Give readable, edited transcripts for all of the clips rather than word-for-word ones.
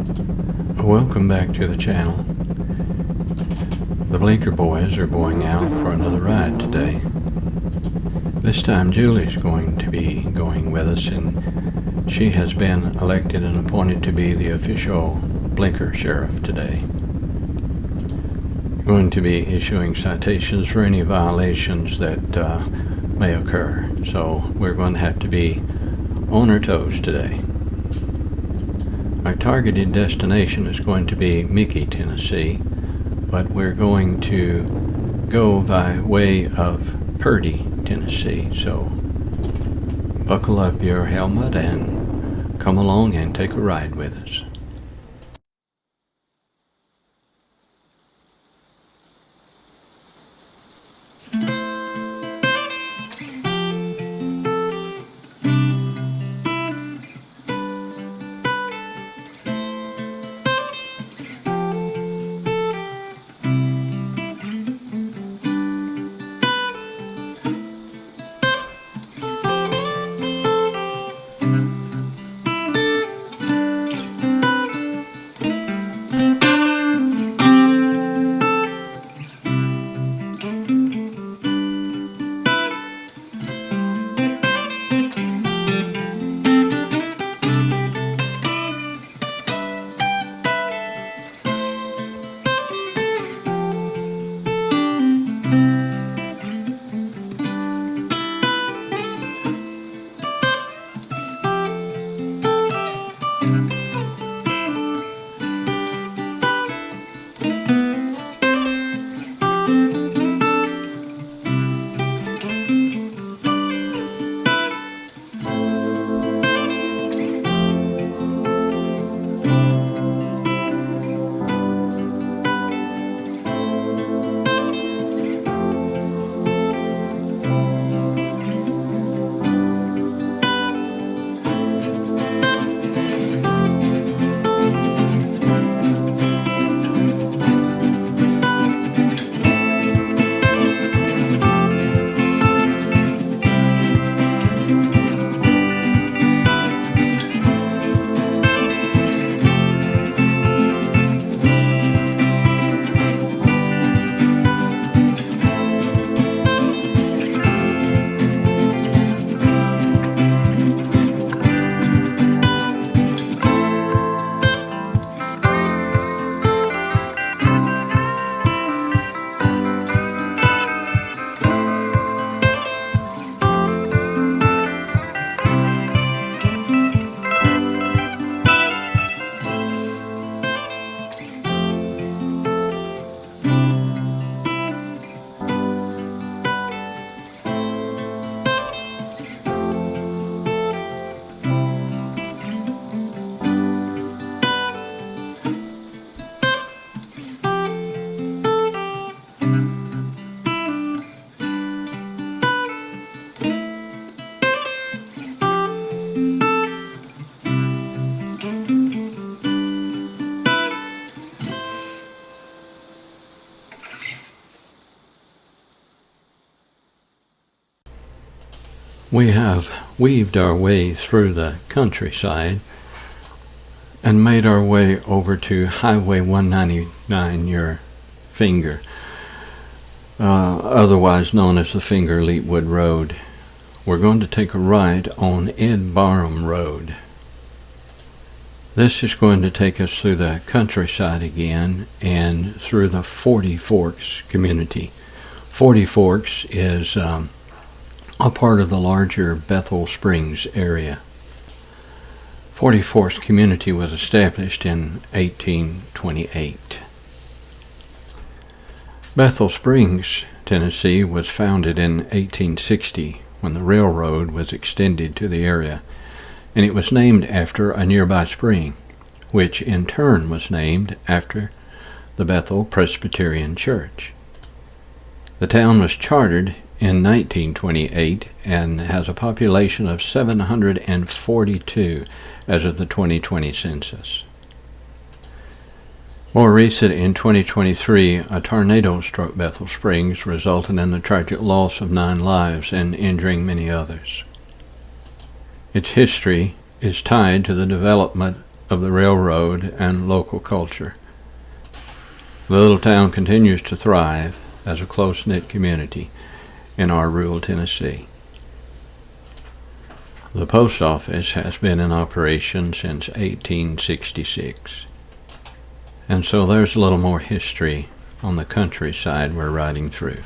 Welcome back to the channel. The Blinker boys are going out for another ride today. This time Julie's going to be going with us, and she has been elected and appointed to be the official Blinker sheriff today. Going to be issuing citations for any violations that may occur, so we're going to have to be on our toes today. Our targeted destination is going to be Michie, Tennessee, but we're going to go by way of Purdy, Tennessee. So buckle up your helmet and come along and take a ride with us. We have weaved our way through the countryside and made our way over to Highway 199, your finger, otherwise known as the Finger Leetwood Road. We're going to take a ride on Ed Barham Road. This is going to take us through the countryside again and through the 40 Forks community. 40 Forks is a part of the larger Bethel Springs area. 40 Forks community was established in 1828. Bethel Springs, Tennessee was founded in 1860 when the railroad was extended to the area, and it was named after a nearby spring, which in turn was named after the Bethel Presbyterian Church. The town was chartered in 1928 and has a population of 742 as of the 2020 census. More recent, in 2023, a tornado struck Bethel Springs, resulting in the tragic loss of 9 lives and injuring many others. Its history is tied to the development of the railroad and local culture. The little town continues to thrive as a close-knit community in our rural Tennessee. The post office has been in operation since 1866. And so there's a little more history on the countryside we're riding through.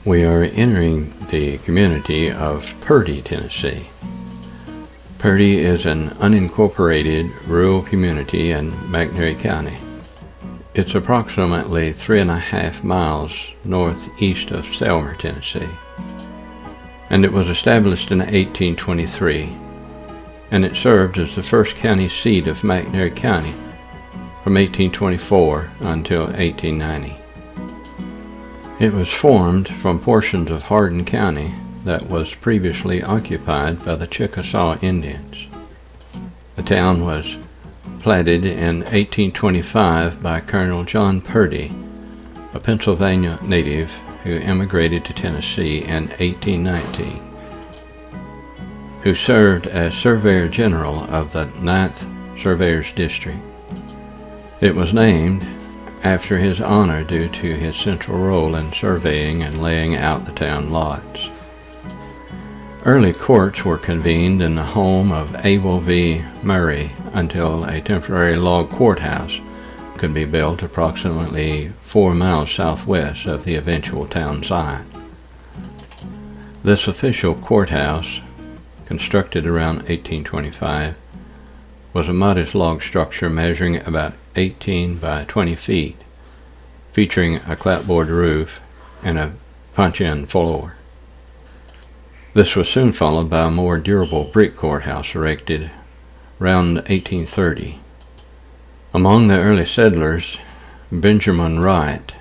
We are entering the community of Purdy, Tennessee. The community of Purdy, Tennessee. Purdy is an unincorporated rural community in McNairy County. It's approximately 3.5 miles northeast of Selmer, Tennessee. And it was established in 1823, and it served as the first county seat of McNairy County from 1824 until 1890. It was formed from portions of Hardin County that was previously occupied by the Chickasaw Indians. The town was platted in 1825 by Colonel John Purdy, a Pennsylvania native who immigrated to Tennessee in 1819, who served as Surveyor General of the 9th Surveyor's District. It was named after his honor due to his central role in surveying and laying out the town lots. Early courts were convened in the home of Abel V. Murray until a temporary log courthouse could be built approximately 4 miles southwest of the eventual town site. This official courthouse, constructed around 1825, was a modest log structure measuring about 18 by 20 feet, featuring a clapboard roof and a punch-in floor. This was soon followed by a more durable brick courthouse erected around 1830. Among the early settlers, Benjamin Wright,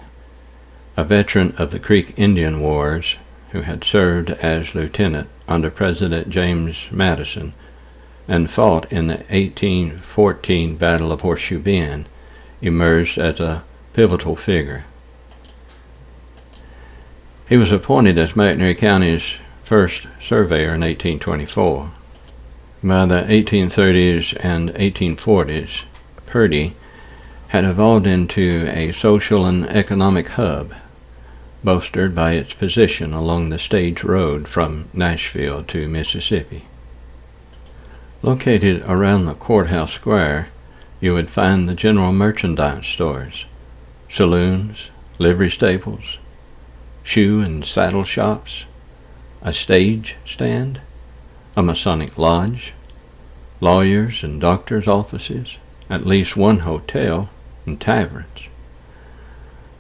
a veteran of the Creek Indian Wars who had served as lieutenant under President James Madison and fought in the 1814 Battle of Horseshoe Bend, emerged as a pivotal figure. He was appointed as McNairy County's first surveyor in 1824. By the 1830s and 1840s, Purdy had evolved into a social and economic hub, bolstered by its position along the stage road from Nashville to Mississippi. Located around the courthouse square, you would find the general merchandise stores, saloons, livery stables, shoe and saddle shops, a stage stand, a Masonic lodge, lawyers and doctors' offices, at least one hotel, and taverns.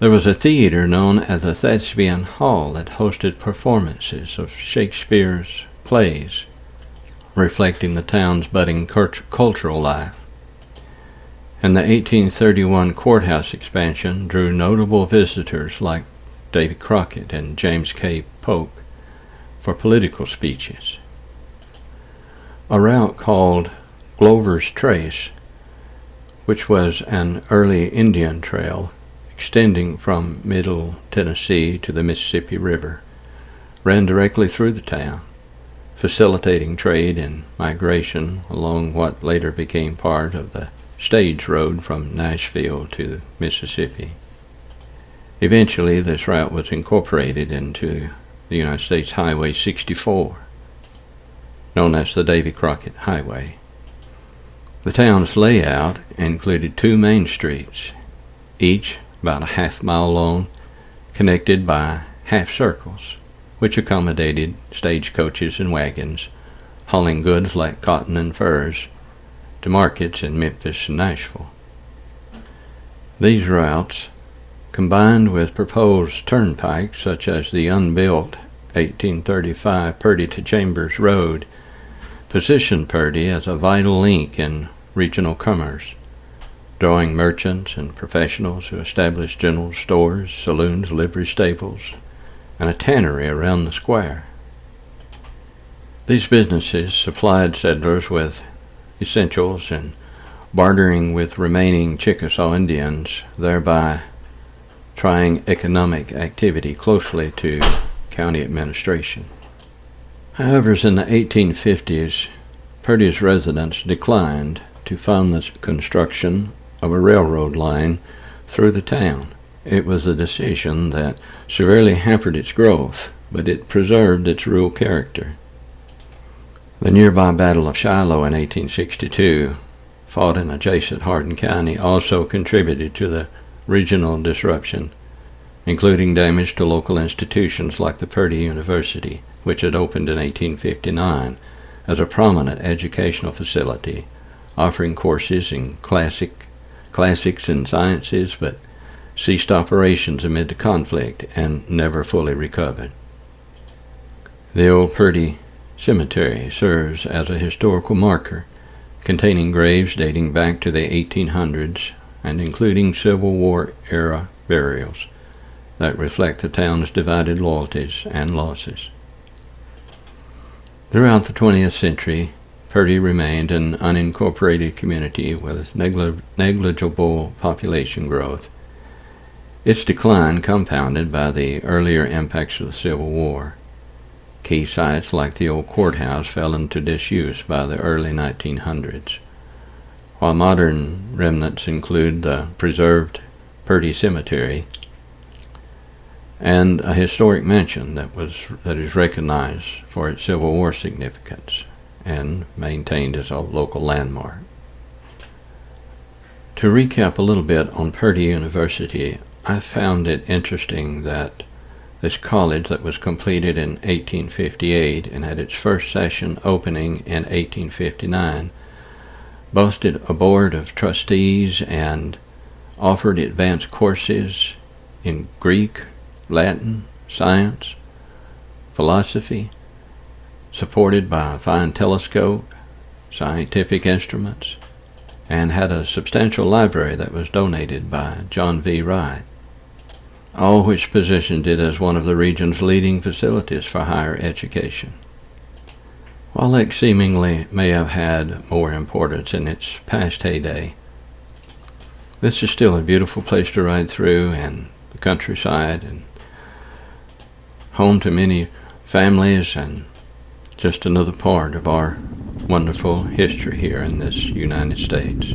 There was a theater known as the Thespian Hall that hosted performances of Shakespeare's plays, reflecting the town's budding cultural life. And the 1831 courthouse expansion drew notable visitors like Davy Crockett and James K. Polk for political speeches. A route called Glover's Trace, which was an early Indian trail extending from Middle Tennessee to the Mississippi River, ran directly through the town, facilitating trade and migration along what later became part of the stage road from Nashville to Mississippi. Eventually, this route was incorporated into the United States Highway 64, known as the Davy Crockett Highway. The town's layout included 2 main streets, each about a half-mile long, connected by half circles, which accommodated stagecoaches and wagons, hauling goods like cotton and furs to markets in Memphis and Nashville. These routes, combined with proposed turnpikes such as the unbuilt 1835 Purdy to Chambers Road, positioned Purdy as a vital link in regional commerce, drawing merchants and professionals who established general stores, saloons, livery stables, and a tannery around the square. These businesses supplied settlers with essentials and bartering with remaining Chickasaw Indians, thereby trying economic activity closely to county administration. However, in the 1850s, Purdy's residents declined to fund the construction of a railroad line through the town. It was a decision that severely hampered its growth, but it preserved its rural character. The nearby Battle of Shiloh in 1862, fought in adjacent Hardin County, also contributed to the regional disruption, including damage to local institutions like the Purdy University, which had opened in 1859 as a prominent educational facility, offering courses in classics and sciences, but ceased operations amid the conflict and never fully recovered. The old Purdy Cemetery serves as a historical marker, containing graves dating back to the 1800s and including Civil War-era burials that reflect the town's divided loyalties and losses. Throughout the 20th century, Purdy remained an unincorporated community with negligible population growth, its decline compounded by the earlier impacts of the Civil War. Key sites like the old courthouse fell into disuse by the early 1900s, while modern remnants include the preserved Purdy Cemetery and a historic mansion that is recognized for its Civil War significance and maintained as a local landmark. To recap a little bit on Purdy University, I found it interesting that this college that was completed in 1858 and had its first session opening in 1859 boasted a board of trustees and offered advanced courses in Greek, Latin, science, philosophy, supported by a fine telescope, scientific instruments, and had a substantial library that was donated by John V. Wright, all which positioned it as one of the region's leading facilities for higher education. While Lake seemingly may have had more importance in its past heyday, this is still a beautiful place to ride through, and the countryside, and home to many families, and just another part of our wonderful history here in this United States.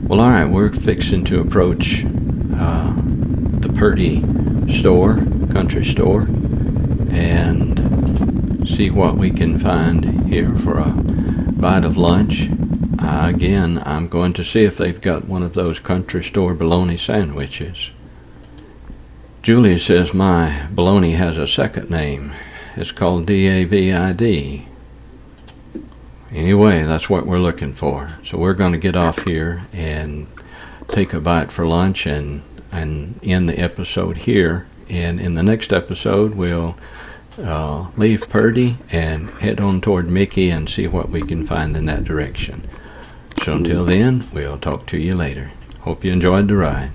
Well, all right, we're fixing to approach the Purdy country store, and see what we can find here for a bite of lunch. Again, I'm going to see if they've got one of those country store bologna sandwiches. Julie says my bologna has a second name. It's called David. Anyway, that's what we're looking for. So we're going to get off here and take a bite for lunch and end the episode here. And in the next episode, we'll leave Purdy and head on toward Mickey and see what we can find in that direction. So until then, we'll talk to you later. Hope you enjoyed the ride.